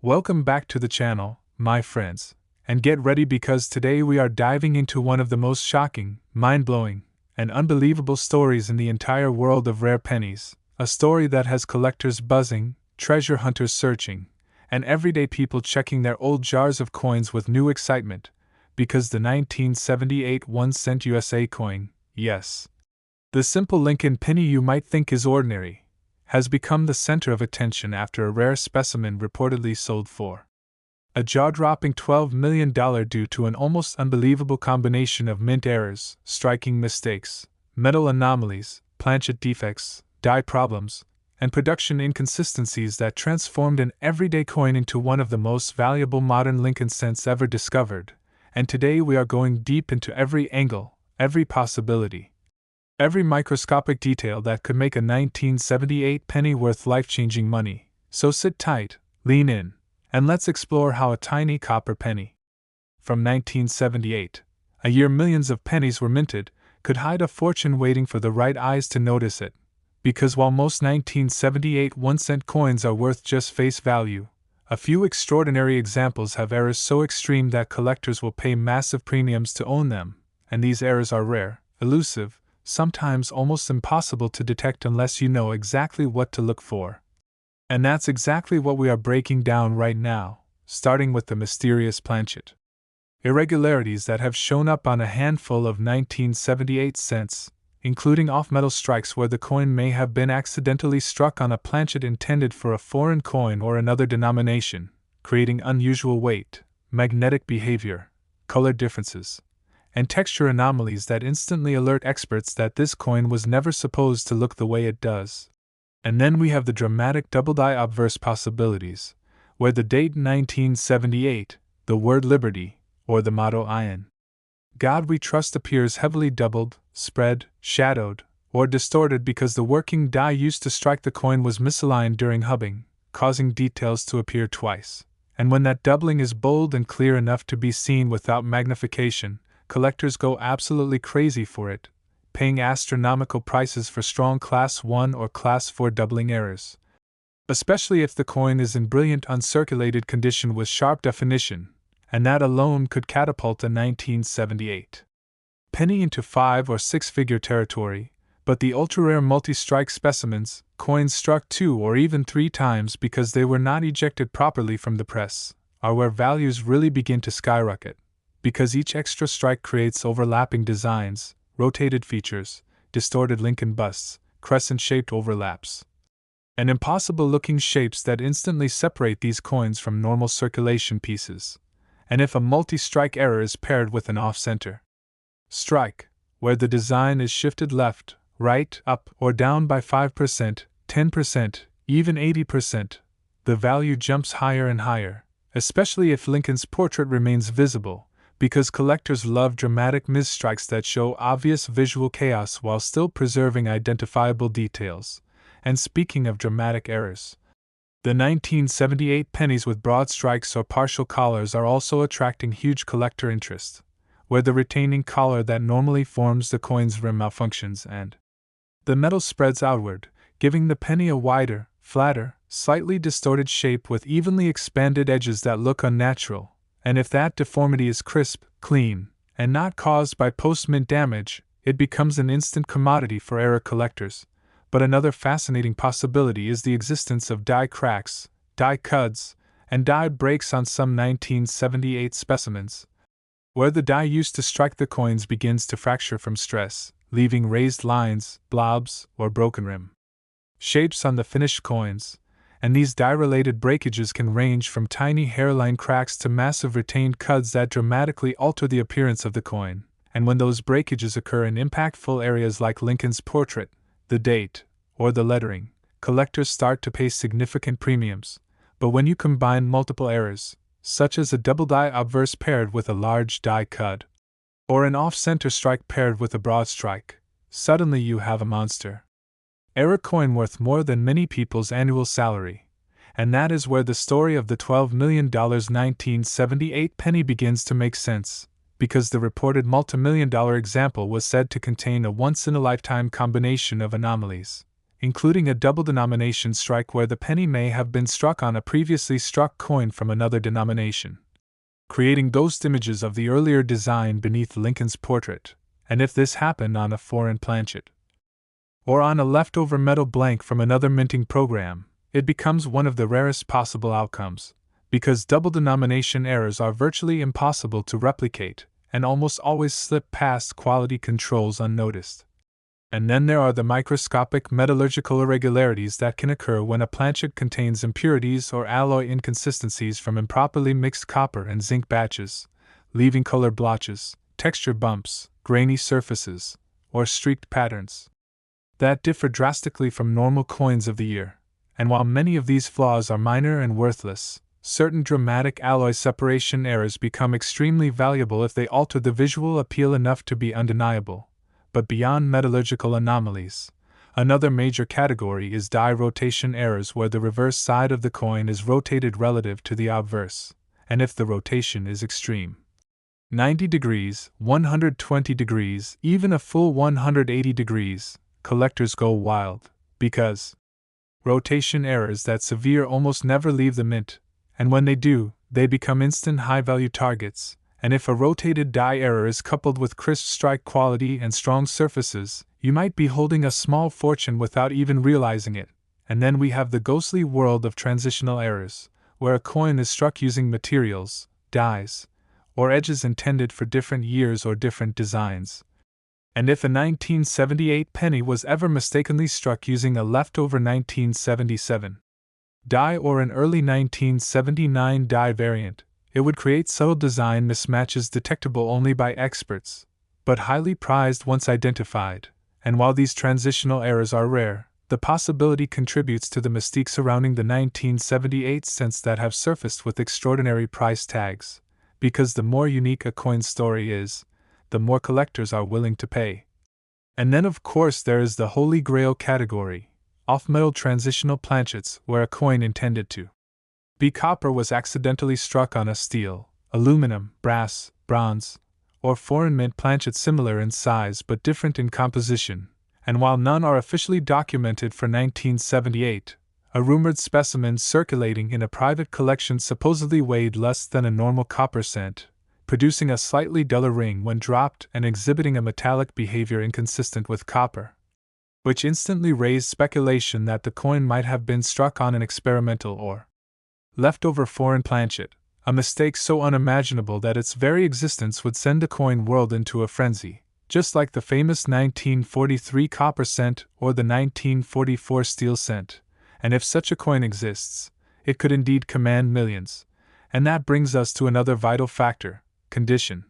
Welcome back to the channel, my friends, and get ready because today we are diving into one of the most shocking, mind-blowing, and unbelievable stories in the entire world of rare pennies, a story that has collectors buzzing, treasure hunters searching, and everyday people checking their old jars of coins with new excitement, because the 1978 1-cent USA coin, yes, the simple Lincoln penny you might think is ordinary, has become the center of attention after a rare specimen reportedly sold for a jaw-dropping $12 million due to an almost unbelievable combination of mint errors, striking mistakes, metal anomalies, planchet defects, die problems, and production inconsistencies that transformed an everyday coin into one of the most valuable modern Lincoln cents ever discovered. And today we are going deep into every angle, every possibility, every microscopic detail that could make a 1978 penny worth life-changing money. So sit tight, lean in, and let's explore how a tiny copper penny from 1978, a year millions of pennies were minted, could hide a fortune waiting for the right eyes to notice it. Because while most 1978 1-cent coins are worth just face value, a few extraordinary examples have errors so extreme that collectors will pay massive premiums to own them, and these errors are rare, elusive, sometimes almost impossible to detect unless you know exactly what to look for. And that's exactly what we are breaking down right now, starting with the mysterious planchet irregularities that have shown up on a handful of 1978 cents, including off-metal strikes where the coin may have been accidentally struck on a planchet intended for a foreign coin or another denomination, creating unusual weight, magnetic behavior, color differences, and texture anomalies that instantly alert experts that this coin was never supposed to look the way it does. And then we have the dramatic double-die obverse possibilities, where the date 1978, the word liberty, or the motto "In God We Trust" appears heavily doubled, spread, shadowed, or distorted because the working die used to strike the coin was misaligned during hubbing, causing details to appear twice. And when that doubling is bold and clear enough to be seen without magnification, collectors go absolutely crazy for it, paying astronomical prices for strong Class 1 or Class 4 doubling errors. Especially if the coin is in brilliant uncirculated condition with sharp definition, and that alone could catapult a 1978 penny into 5 or 6-figure territory. But the ultra-rare multi-strike specimens, coins struck 2 or even 3 times because they were not ejected properly from the press, are where values really begin to skyrocket, because each extra strike creates overlapping designs, rotated features, distorted Lincoln busts, crescent-shaped overlaps, and impossible-looking shapes that instantly separate these coins from normal circulation pieces. And if a multi-strike error is paired with an off-center strike, where the design is shifted left, right, up, or down by 5%, 10%, even 80%, the value jumps higher and higher, especially if Lincoln's portrait remains visible, because collectors love dramatic misstrikes that show obvious visual chaos while still preserving identifiable details. And speaking of dramatic errors, the 1978 pennies with broad strikes or partial collars are also attracting huge collector interest, where the retaining collar that normally forms the coin's rim malfunctions and the metal spreads outward, giving the penny a wider, flatter, slightly distorted shape with evenly expanded edges that look unnatural. And if that deformity is crisp, clean, and not caused by post-mint damage, it becomes an instant commodity for error collectors. But another fascinating possibility is the existence of die cracks, die cuts, and die breaks on some 1978 specimens, where the die used to strike the coins begins to fracture from stress, leaving raised lines, blobs, or broken rim shapes on the finished coins. And these die-related breakages can range from tiny hairline cracks to massive retained cuts that dramatically alter the appearance of the coin. And when those breakages occur in impactful areas like Lincoln's portrait, the date, or the lettering, collectors start to pay significant premiums. But when you combine multiple errors, such as a double die obverse paired with a large die cut, or an off-center strike paired with a broad strike, suddenly you have a monster error coin worth more than many people's annual salary. And that is where the story of the $12 million 1978 penny begins to make sense, because the reported multimillion-dollar example was said to contain a once-in-a-lifetime combination of anomalies, including a double denomination strike where the penny may have been struck on a previously struck coin from another denomination, creating ghost images of the earlier design beneath Lincoln's portrait, and if this happened on a foreign planchet, or on a leftover metal blank from another minting program, it becomes one of the rarest possible outcomes, because double denomination errors are virtually impossible to replicate and almost always slip past quality controls unnoticed. And then there are the microscopic metallurgical irregularities that can occur when a planchet contains impurities or alloy inconsistencies from improperly mixed copper and zinc batches, leaving color blotches, texture bumps, grainy surfaces, or streaked patterns that differ drastically from normal coins of the year. And while many of these flaws are minor and worthless, certain dramatic alloy separation errors become extremely valuable if they alter the visual appeal enough to be undeniable. But beyond metallurgical anomalies, another major category is die rotation errors where the reverse side of the coin is rotated relative to the obverse, and if the rotation is extreme, 90 degrees, 120 degrees, even a full 180 degrees, collectors go wild, because rotation errors that severe almost never leave the mint, and when they do, they become instant high-value targets. And if a rotated die error is coupled with crisp strike quality and strong surfaces, you might be holding a small fortune without even realizing it. And then we have the ghostly world of transitional errors, where a coin is struck using materials, dies, or edges intended for different years or different designs. And if a 1978 penny was ever mistakenly struck using a leftover 1977 die or an early 1979 die variant, it would create subtle design mismatches detectable only by experts, but highly prized once identified. And while these transitional errors are rare, the possibility contributes to the mystique surrounding the 1978 cents that have surfaced with extraordinary price tags, because the more unique a coin's story is, the more collectors are willing to pay. And then of course there is the holy grail category, off-metal transitional planchets where a coin intended to be copper was accidentally struck on a steel, aluminum, brass, bronze, or foreign mint planchet similar in size but different in composition, and while none are officially documented for 1978, a rumored specimen circulating in a private collection supposedly weighed less than a normal copper cent, producing a slightly duller ring when dropped and exhibiting a metallic behavior inconsistent with copper, which instantly raised speculation that the coin might have been struck on an experimental or leftover foreign planchet, a mistake so unimaginable that its very existence would send the coin world into a frenzy, just like the famous 1943 copper cent or the 1944 steel cent. And if such a coin exists, it could indeed command millions. And that brings us to another vital factor, condition.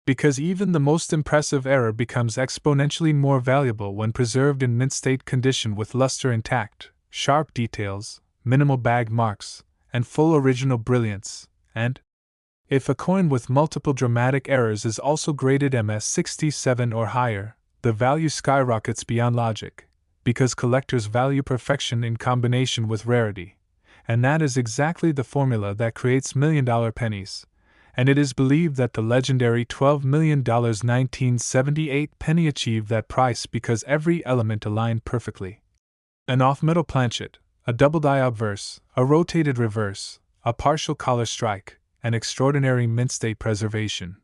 Because even the most impressive error becomes exponentially more valuable when preserved in mint state condition with luster intact, sharp details, minimal bag marks, and full original brilliance. And if a coin with multiple dramatic errors is also graded MS67 or higher, the value skyrockets beyond logic, because collectors value perfection in combination with rarity. And that is exactly the formula that creates million-dollar pennies. And it is believed that the legendary $12 million 1978 penny achieved that price because every element aligned perfectly. An off-metal planchet, a double die obverse, a rotated reverse, a partial collar strike, and extraordinary mint state preservation,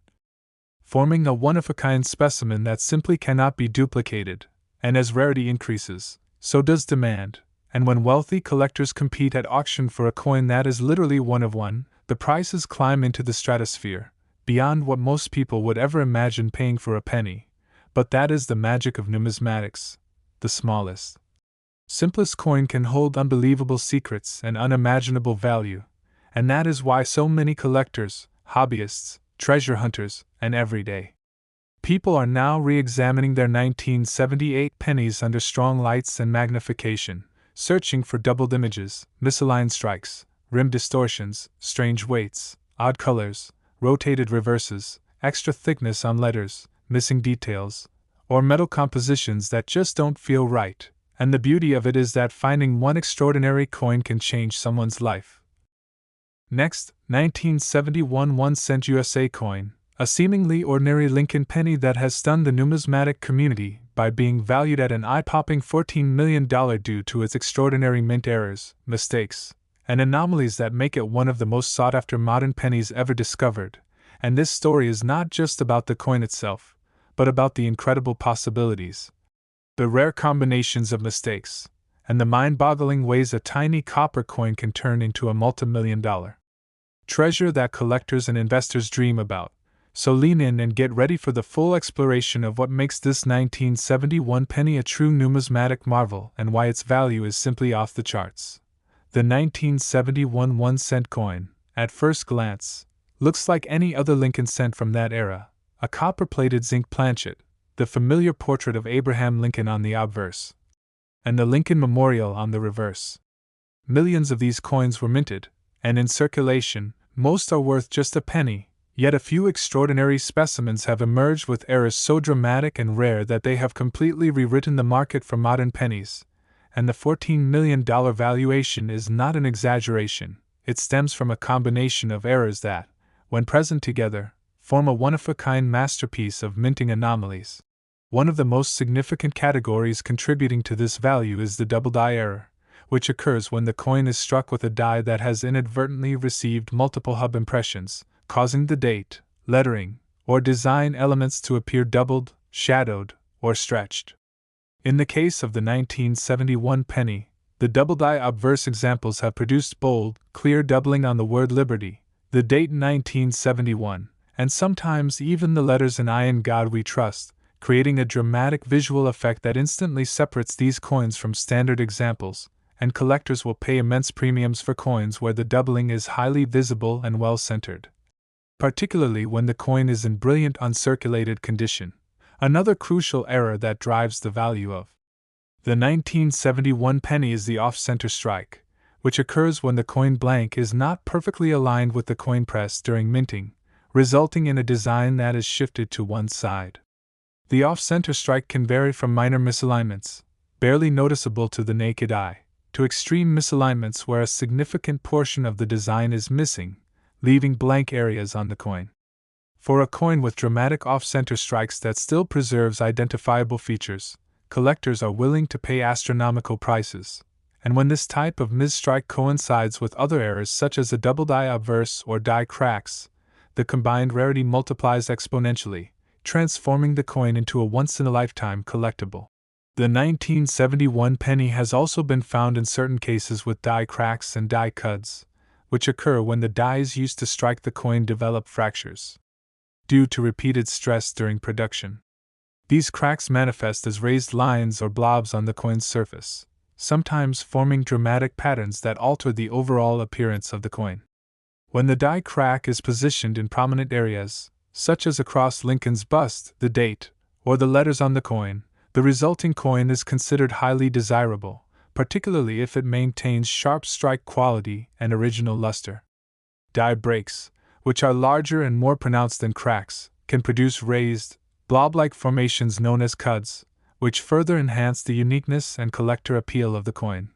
forming a one-of-a-kind specimen that simply cannot be duplicated. And as rarity increases, so does demand, and when wealthy collectors compete at auction for a coin that is literally one of one, the prices climb into the stratosphere, beyond what most people would ever imagine paying for a penny. But that is the magic of numismatics. The smallest, simplest coin can hold unbelievable secrets and unimaginable value, and that is why so many collectors, hobbyists, treasure hunters, and everyday people are now re-examining their 1978 pennies under strong lights and magnification, searching for doubled images, misaligned strikes, rim distortions, strange weights, odd colors, rotated reverses, extra thickness on letters, missing details, or metal compositions that just don't feel right. And the beauty of it is that finding one extraordinary coin can change someone's life. Next, 1971 1-cent USA coin, a seemingly ordinary Lincoln penny that has stunned the numismatic community by being valued at an eye-popping $14 million due to its extraordinary mint errors, mistakes, and anomalies that make it one of the most sought-after modern pennies ever discovered. And this story is not just about the coin itself, but about the incredible possibilities, the rare combinations of mistakes, and the mind-boggling ways a tiny copper coin can turn into a multi-million-dollar treasure that collectors and investors dream about. So lean in and get ready for the full exploration of what makes this 1971 penny a true numismatic marvel and why its value is simply off the charts. The 1971 1-cent coin, at first glance, looks like any other Lincoln cent from that era, a copper-plated zinc planchet, the familiar portrait of Abraham Lincoln on the obverse, and the Lincoln Memorial on the reverse. Millions of these coins were minted, and in circulation. Most are worth just a penny, yet a few extraordinary specimens have emerged with errors so dramatic and rare that they have completely rewritten the market for modern pennies. And the $14 million valuation is not an exaggeration. It stems from a combination of errors that, when present together, form a one-of-a-kind masterpiece of minting anomalies. One of the most significant categories contributing to this value is the double die error, which occurs when the coin is struck with a die that has inadvertently received multiple hub impressions, causing the date, lettering, or design elements to appear doubled, shadowed, or stretched. In the case of the 1971 penny, the double die obverse examples have produced bold, clear doubling on the word Liberty, the date 1971, and sometimes even the letters "In I in God We Trust," creating a dramatic visual effect that instantly separates these coins from standard examples. And collectors will pay immense premiums for coins where the doubling is highly visible and well-centered, particularly when the coin is in brilliant uncirculated condition, another crucial error that drives the value of the 1971 penny is the off-center strike, which occurs when the coin blank is not perfectly aligned with the coin press during minting, resulting in a design that is shifted to one side. The off-center strike can vary from minor misalignments, barely noticeable to the naked eye, to extreme misalignments where a significant portion of the design is missing, leaving blank areas on the coin. For a coin with dramatic off-center strikes that still preserves identifiable features, collectors are willing to pay astronomical prices, and when this type of misstrike coincides with other errors such as a double die obverse or die cracks, the combined rarity multiplies exponentially, transforming the coin into a once-in-a-lifetime collectible. The 1971 penny has also been found in certain cases with die cracks and die cuts, which occur when the dies used to strike the coin develop fractures due to repeated stress during production. These cracks manifest as raised lines or blobs on the coin's surface, sometimes forming dramatic patterns that alter the overall appearance of the coin. When the die crack is positioned in prominent areas, such as across Lincoln's bust, the date, or the letters on the coin, the resulting coin is considered highly desirable, particularly if it maintains sharp strike quality and original luster. Die breaks, which are larger and more pronounced than cracks, can produce raised, blob-like formations known as cuds, which further enhance the uniqueness and collector appeal of the coin.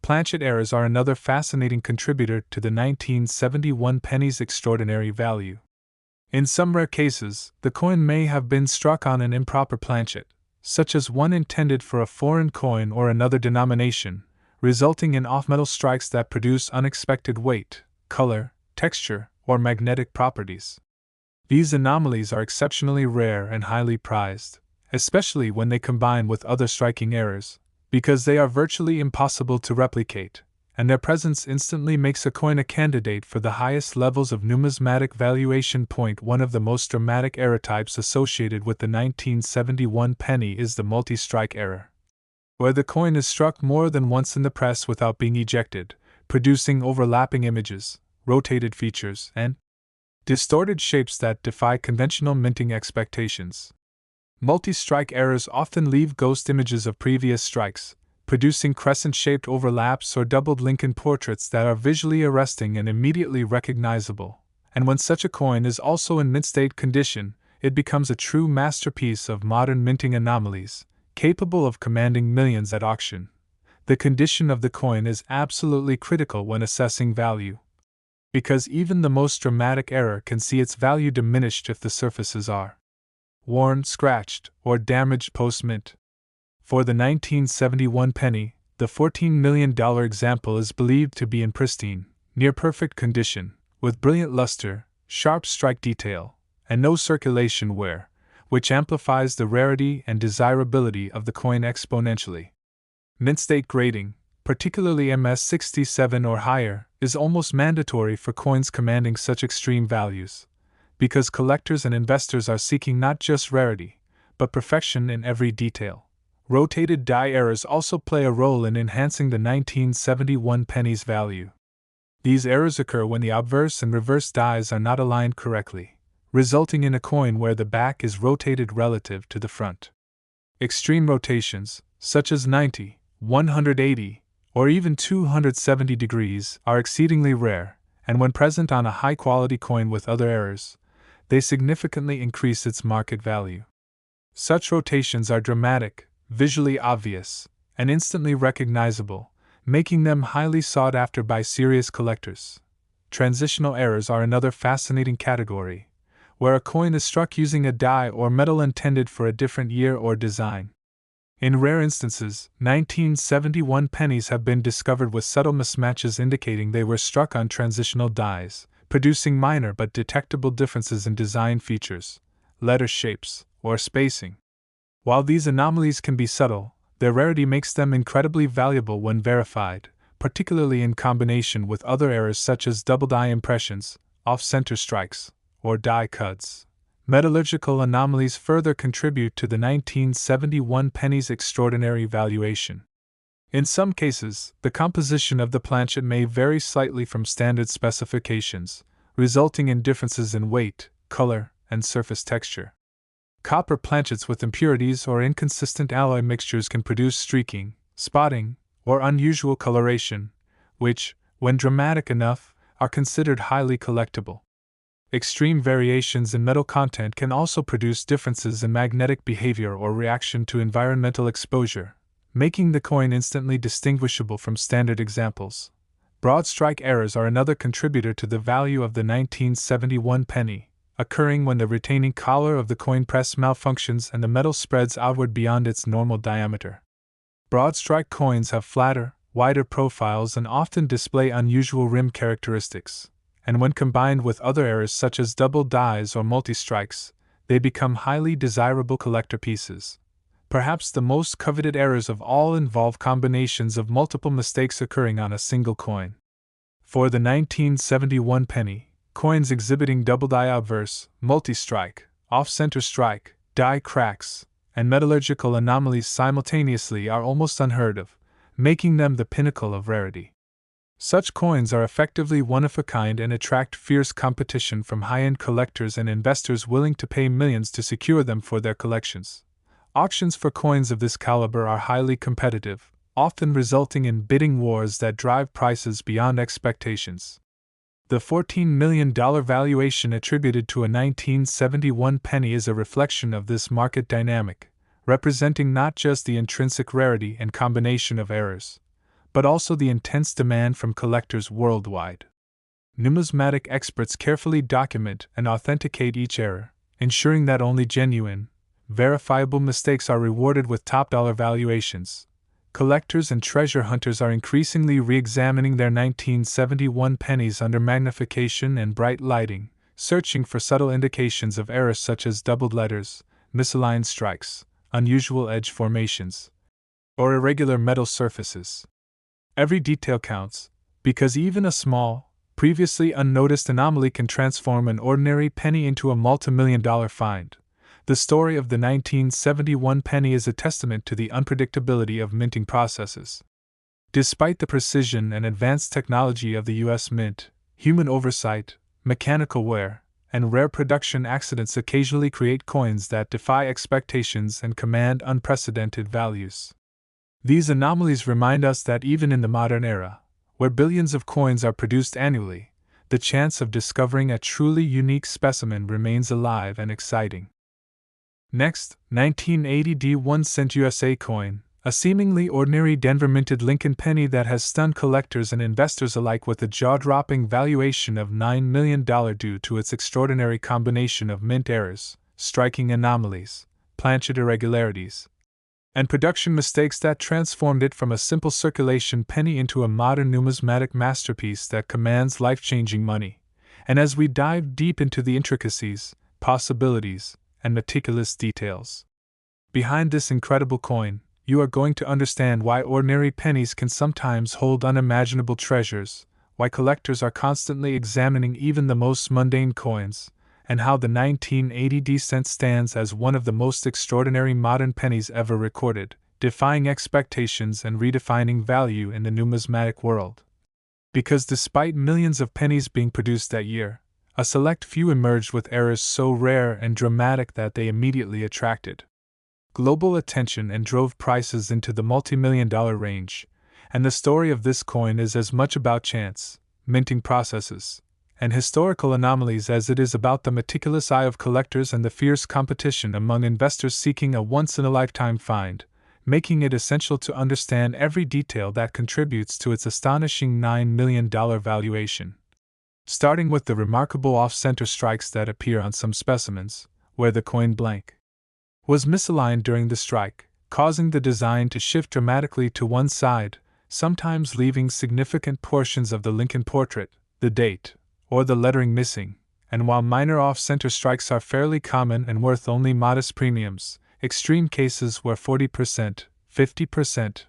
Planchet errors are another fascinating contributor to the 1971 penny's extraordinary value. In some rare cases, the coin may have been struck on an improper planchet, such as one intended for a foreign coin or another denomination, resulting in off-metal strikes that produce unexpected weight, color, texture, or magnetic properties. These anomalies are exceptionally rare and highly prized, especially when they combine with other striking errors, because they are virtually impossible to replicate, and their presence instantly makes a coin a candidate for the highest levels of numismatic valuation. One of the most dramatic error types associated with the 1971 penny is the multi-strike error, where the coin is struck more than once in the press without being ejected, producing overlapping images, rotated features, and distorted shapes that defy conventional minting expectations. Multi-strike errors often leave ghost images of previous strikes, producing crescent-shaped overlaps or doubled Lincoln portraits that are visually arresting and immediately recognizable. And when such a coin is also in mint-state condition, it becomes a true masterpiece of modern minting anomalies, capable of commanding millions at auction. The condition of the coin is absolutely critical when assessing value, because even the most dramatic error can see its value diminished if the surfaces are worn, scratched, or damaged post-mint. For the 1971 penny, the $14 million example is believed to be in pristine, near-perfect condition, with brilliant luster, sharp strike detail, and no circulation wear, which amplifies the rarity and desirability of the coin exponentially. Mint state grading, particularly MS-67 or higher, is almost mandatory for coins commanding such extreme values, because collectors and investors are seeking not just rarity, but perfection in every detail. Rotated die errors also play a role in enhancing the 1971 penny's value. These errors occur when the obverse and reverse dies are not aligned correctly, resulting in a coin where the back is rotated relative to the front. Extreme rotations, such as 90, 180, or even 270 degrees, are exceedingly rare, and when present on a high-quality coin with other errors, they significantly increase its market value. Such rotations are dramatic, visually obvious, and instantly recognizable, making them highly sought after by serious collectors. Transitional errors are another fascinating category, where a coin is struck using a die or metal intended for a different year or design. In rare instances, 1971 pennies have been discovered with subtle mismatches indicating they were struck on transitional dies, producing minor but detectable differences in design features, letter shapes, or spacing. While these anomalies can be subtle, their rarity makes them incredibly valuable when verified, particularly in combination with other errors such as double die impressions, off-center strikes, or die cuts. Metallurgical anomalies further contribute to the 1971 penny's extraordinary valuation. In some cases, the composition of the planchet may vary slightly from standard specifications, resulting in differences in weight, color, and surface texture. Copper planchets with impurities or inconsistent alloy mixtures can produce streaking, spotting, or unusual coloration, which, when dramatic enough, are considered highly collectible. Extreme variations in metal content can also produce differences in magnetic behavior or reaction to environmental exposure, making the coin instantly distinguishable from standard examples. Broad strike errors are another contributor to the value of the 1971 penny, occurring when the retaining collar of the coin press malfunctions and the metal spreads outward beyond its normal diameter. Broad strike coins have flatter, wider profiles and often display unusual rim characteristics, and when combined with other errors such as double dies or multi-strikes, they become highly desirable collector pieces. Perhaps the most coveted errors of all involve combinations of multiple mistakes occurring on a single coin. For the 1971 penny, coins exhibiting double die obverse, multi-strike, off-center strike, die cracks, and metallurgical anomalies simultaneously are almost unheard of, making them the pinnacle of rarity. Such coins are effectively one-of-a-kind and attract fierce competition from high-end collectors and investors willing to pay millions to secure them for their collections. Auctions for coins of this caliber are highly competitive, often resulting in bidding wars that drive prices beyond expectations. The $14 million valuation attributed to a 1971 penny is a reflection of this market dynamic, representing not just the intrinsic rarity and combination of errors, but also the intense demand from collectors worldwide. Numismatic experts carefully document and authenticate each error, ensuring that only genuine, verifiable mistakes are rewarded with top-dollar valuations. Collectors and treasure hunters are increasingly re-examining their 1971 pennies under magnification and bright lighting, searching for subtle indications of errors such as doubled letters, misaligned strikes, unusual edge formations, or irregular metal surfaces. Every detail counts, because even a small, previously unnoticed anomaly can transform an ordinary penny into a multi-million-dollar find. The story of the 1971 penny is a testament to the unpredictability of minting processes. Despite the precision and advanced technology of the U.S. Mint, human oversight, mechanical wear, and rare production accidents occasionally create coins that defy expectations and command unprecedented values. These anomalies remind us that even in the modern era, where billions of coins are produced annually, the chance of discovering a truly unique specimen remains alive and exciting. Next, 1980 D1 cent USA coin, a seemingly ordinary Denver minted Lincoln penny that has stunned collectors and investors alike with a jaw-dropping valuation of $9 million due to its extraordinary combination of mint errors, striking anomalies, planchet irregularities, and production mistakes that transformed it from a simple circulation penny into a modern numismatic masterpiece that commands life-changing money. And as we dive deep into the intricacies, possibilities, and meticulous details behind this incredible coin, you are going to understand why ordinary pennies can sometimes hold unimaginable treasures, why collectors are constantly examining even the most mundane coins, and how the 1980 cent stands as one of the most extraordinary modern pennies ever recorded, defying expectations and redefining value in the numismatic world. Because despite millions of pennies being produced that year, a select few emerged with errors so rare and dramatic that they immediately attracted global attention and drove prices into the multi-million-dollar range. And the story of this coin is as much about chance, minting processes, and historical anomalies as it is about the meticulous eye of collectors and the fierce competition among investors seeking a once-in-a-lifetime find, making it essential to understand every detail that contributes to its astonishing $9 million valuation. Starting with the remarkable off-center strikes that appear on some specimens, where the coin blank was misaligned during the strike, causing the design to shift dramatically to one side, sometimes leaving significant portions of the Lincoln portrait, the date, or the lettering missing. And while minor off-center strikes are fairly common and worth only modest premiums, extreme cases where 40%, 50%,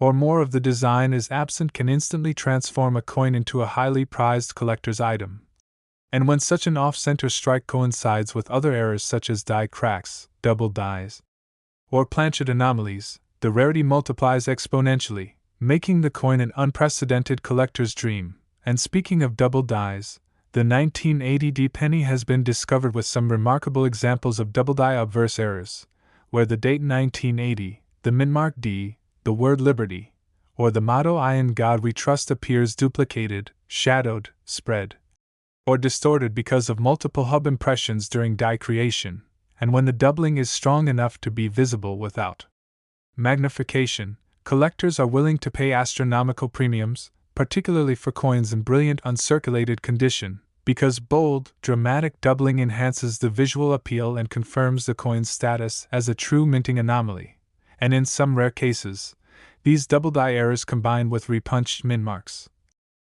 or more of the design is absent can instantly transform a coin into a highly prized collector's item. And when such an off-center strike coincides with other errors such as die cracks, double dies, or planchet anomalies, the rarity multiplies exponentially, making the coin an unprecedented collector's dream. And speaking of double dies, the 1980 penny has been discovered with some remarkable examples of double die obverse errors, where the date 1980, the mint mark D, the word liberty, or the motto I in God we trust appears duplicated, shadowed, spread, or distorted because of multiple hub impressions during die creation, and when the doubling is strong enough to be visible without magnification, collectors are willing to pay astronomical premiums, particularly for coins in brilliant uncirculated condition, because bold, dramatic doubling enhances the visual appeal and confirms the coin's status as a true minting anomaly. And in some rare cases, these double die errors combine with repunched mint marks,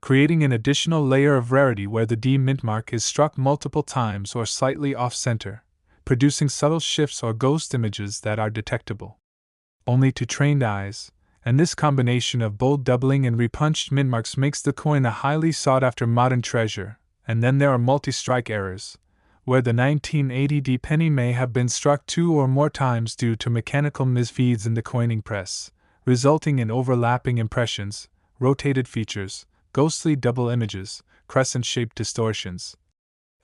creating an additional layer of rarity where the D mint mark is struck multiple times or slightly off-center, producing subtle shifts or ghost images that are detectable only to trained eyes. And this combination of bold doubling and repunched mint marks makes the coin a highly sought-after modern treasure. And then there are multi-strike errors, where the 1980 penny may have been struck 2 or more times due to mechanical misfeeds in the coining press, resulting in overlapping impressions, rotated features, ghostly double images, crescent-shaped distortions,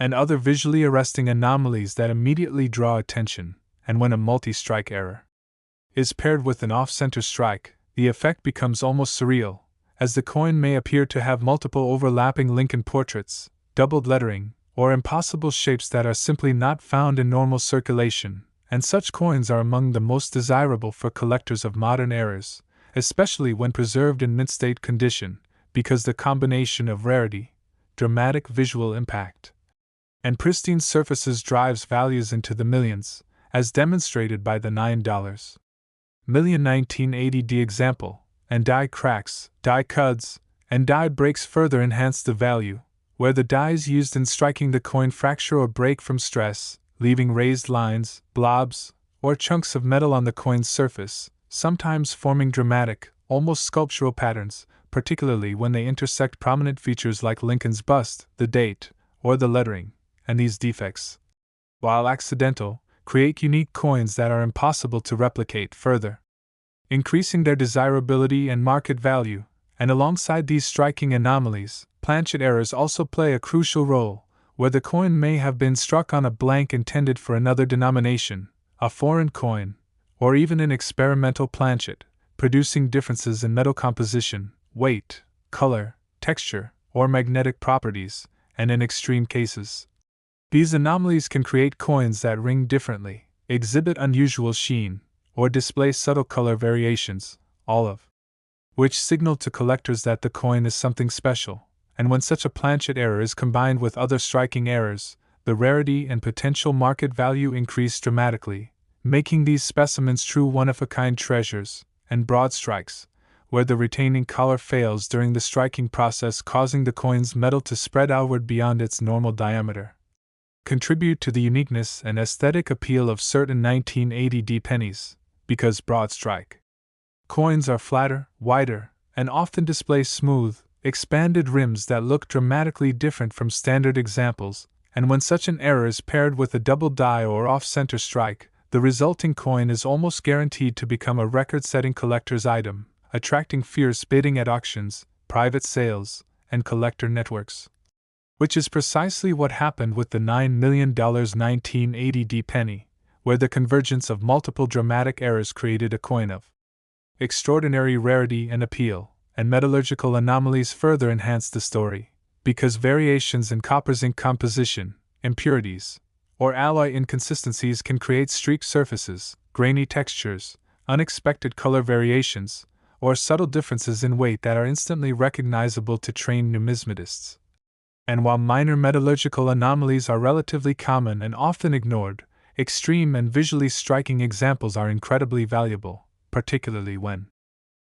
and other visually arresting anomalies that immediately draw attention. And when a multi-strike error is paired with an off-center strike, the effect becomes almost surreal, as the coin may appear to have multiple overlapping Lincoln portraits, doubled lettering, or impossible shapes that are simply not found in normal circulation. And such coins are among the most desirable for collectors of modern eras, especially when preserved in mint state condition, because the combination of rarity, dramatic visual impact, and pristine surfaces drives values into the millions, as demonstrated by the $9 million 1980 example, and die cracks, die cuts, and die breaks further enhance the value, where the dies used in striking the coin fracture or break from stress, leaving raised lines, blobs, or chunks of metal on the coin's surface, sometimes forming dramatic, almost sculptural patterns, particularly when they intersect prominent features like Lincoln's bust, the date, or the lettering. And these defects, while accidental, create unique coins that are impossible to replicate further, increasing their desirability and market value. And alongside these striking anomalies, planchet errors also play a crucial role, where the coin may have been struck on a blank intended for another denomination, a foreign coin, or even an experimental planchet, producing differences in metal composition, weight, color, texture, or magnetic properties. And in extreme cases, these anomalies can create coins that ring differently, exhibit unusual sheen, or display subtle color variations, all of which signal to collectors that the coin is something special. And when such a planchet error is combined with other striking errors, the rarity and potential market value increase dramatically, making these specimens true one-of-a-kind treasures, and broad strikes, where the retaining collar fails during the striking process, causing the coin's metal to spread outward beyond its normal diameter, contribute to the uniqueness and aesthetic appeal of certain 1980 pennies, because broad strike coins are flatter, wider, and often display smooth, expanded rims that look dramatically different from standard examples, and when such an error is paired with a double die or off-center strike, the resulting coin is almost guaranteed to become a record-setting collector's item, attracting fierce bidding at auctions, private sales, and collector networks. Which is precisely what happened with the $9 million 1980 penny, where the convergence of multiple dramatic errors created a coin of extraordinary rarity and appeal, and metallurgical anomalies further enhanced the story, because variations in copper zinc composition, impurities, or alloy inconsistencies can create streaked surfaces, grainy textures, unexpected color variations, or subtle differences in weight that are instantly recognizable to trained numismatists. And while minor metallurgical anomalies are relatively common and often ignored, extreme and visually striking examples are incredibly valuable, particularly when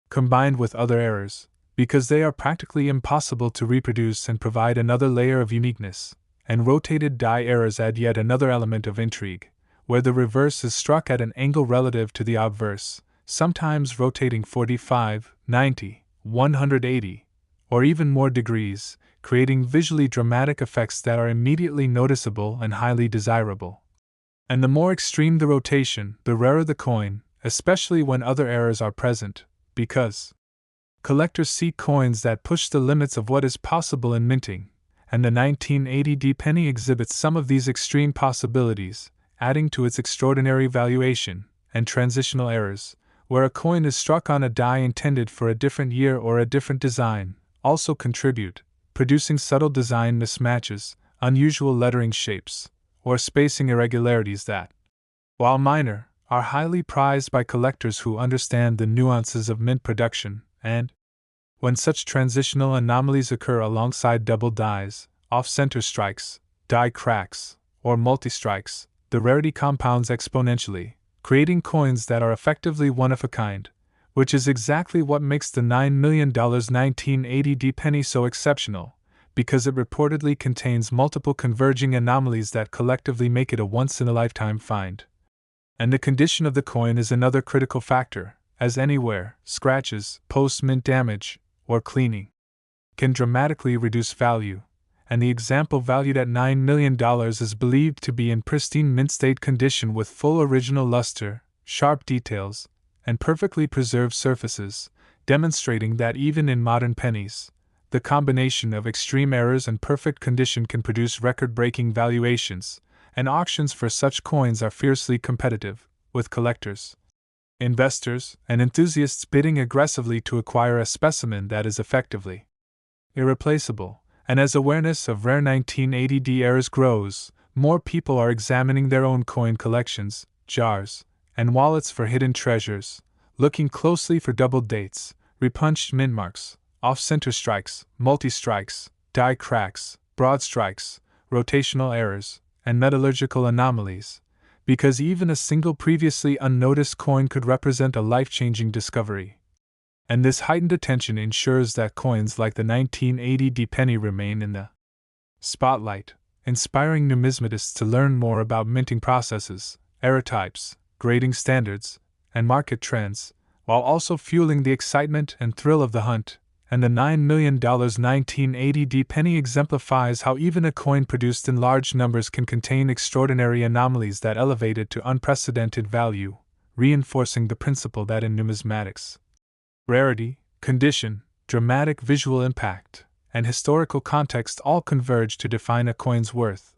combined with other errors, because they are practically impossible to reproduce and provide another layer of uniqueness, and rotated die errors add yet another element of intrigue, where the reverse is struck at an angle relative to the obverse, sometimes rotating 45, 90, 180, or even more degrees, creating visually dramatic effects that are immediately noticeable and highly desirable. And the more extreme the rotation, the rarer the coin, especially when other errors are present, because collectors seek coins that push the limits of what is possible in minting, and the 1980 penny exhibits some of these extreme possibilities, adding to its extraordinary valuation, and transitional errors, where a coin is struck on a die intended for a different year or a different design, also contribute, producing subtle design mismatches, unusual lettering shapes, or spacing irregularities that, while minor, are highly prized by collectors who understand the nuances of mint production, and, when such transitional anomalies occur alongside double dies, off-center strikes, die cracks, or multi-strikes, the rarity compounds exponentially, creating coins that are effectively one-of-a-kind, which is exactly what makes the $9 million 1980 penny so exceptional, because it reportedly contains multiple converging anomalies that collectively make it a once-in-a-lifetime find. And the condition of the coin is another critical factor, as any wear, scratches, post-mint damage, or cleaning can dramatically reduce value, and the example valued at $9 million is believed to be in pristine mint state condition with full original luster, sharp details, and perfectly preserved surfaces, demonstrating that even in modern pennies, the combination of extreme errors and perfect condition can produce record-breaking valuations, and auctions for such coins are fiercely competitive, with collectors, investors, and enthusiasts bidding aggressively to acquire a specimen that is effectively irreplaceable, and as awareness of rare 1980 errors grows, more people are examining their own coin collections, jars, and wallets for hidden treasures, looking closely for double dates, repunched mint marks, off-center strikes, multi-strikes, die cracks, broad strikes, rotational errors, and metallurgical anomalies, because even a single previously unnoticed coin could represent a life-changing discovery. And this heightened attention ensures that coins like the 1980 penny remain in the spotlight, inspiring numismatists to learn more about minting processes, error types, grading standards, and market trends, while also fueling the excitement and thrill of the hunt. And the $9 million 1980 penny exemplifies how even a coin produced in large numbers can contain extraordinary anomalies that elevate it to unprecedented value, reinforcing the principle that in numismatics, rarity, condition, dramatic visual impact, and historical context all converge to define a coin's worth.